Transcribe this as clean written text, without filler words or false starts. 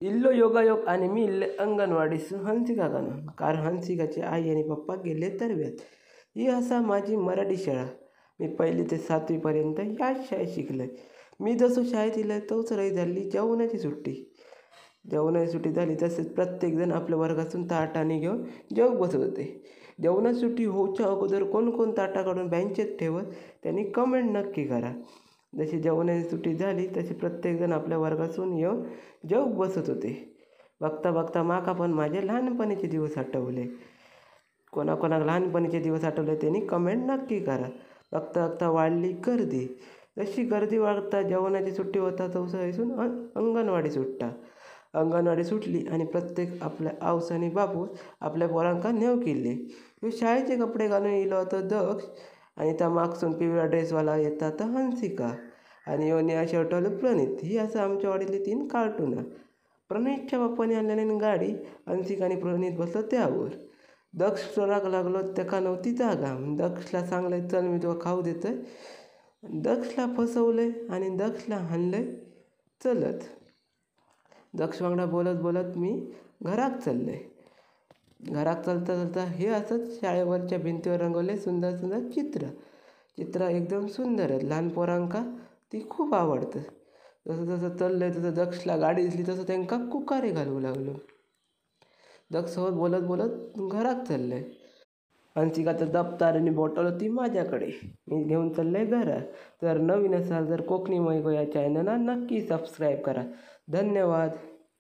इल्लो योगायोग आणि मी इल्ले अंगणवाडीस हंसिका कानून कारण हंसिकाची आई आणि पप्पा गेले तरव्यात. ही असा माझी मराठी शाळा. मी 1ली ते 7वीपर्यंत याच शाळेत शिकले. मी जसं शाळेत इलं तोच रही झाली जेवणाची सुट्टी. जेवणाची सुट्टी झाली तसेच प्रत्येकजण आपल्या वर्गातून ताटाने घेऊन जेवू बसत होते. जेवणाची सुट्टी होऊच्या अगोदर कोण कोण ताटा काढून बेंचेत ठेवत त्यांनी कमेंट नक्की करा. जशी जेवणाची सुट्टी झाली तसे प्रत्येकजण आपल्या वर्गातून येऊन जेवू बसत होते. बघता बघता माका पण माझे लहानपणीचे दिवस आठवले. कोणाकोणाला लहानपणीचे दिवस आठवले त्यांनी कमेंट नक्की करा. बघता बघता वाढली गर्दी. जशी गर्दी वाढता जेवणाची सुट्टी होता तसं इथून अंगणवाडी सुटता. अंगणवाडी सुटली आणि प्रत्येक आपल्या आवसाने बापूस आपल्या पोरांका नेव केले. शाळेचे कपडे घालून इलो होतो दक्ष आणि त्या मागसून पिवळा ड्रेसवाला येता तर हंसिका आणि योनिया शर्टवालं प्रणित. ही असं आमच्या वाडीतली 3 कार्टून. प्रणितच्या बाप्पाने आणलेली गाडी हंसिका आणि प्रणित बसलं त्यावर. दक्ष चोराक लागलो त्याका नव्हती जागा. दक्षला सांगले चल मी तुला खाऊ देतोय. दक्षला फसवले आणि दक्षला हाणले चलत. दक्ष वांगडा बोलत बोलत मी घरात चालले. घरात चालता चालता हे असंच शाळेवरच्या भिंतीवर रंगवले सुंदर सुंदर चित्र एकदम सुंदर आहेत. लहान पोरांका ती खूप आवडतं. जसं जसं चाललंय तसं दक्षला गाडी दिसली तसं त्यांका कुकारे घालवू लागलो. दक्षसोबत बोलत बोलत घरात चाललंय. हंसिकाचं दप्तर आणि बॉटल होती माझ्याकडे. मी घेऊन चाललंय घरात. जर नवीन असाल तर कोकणी मैगो या चॅनलला नक्की सबस्क्राईब करा. धन्यवाद.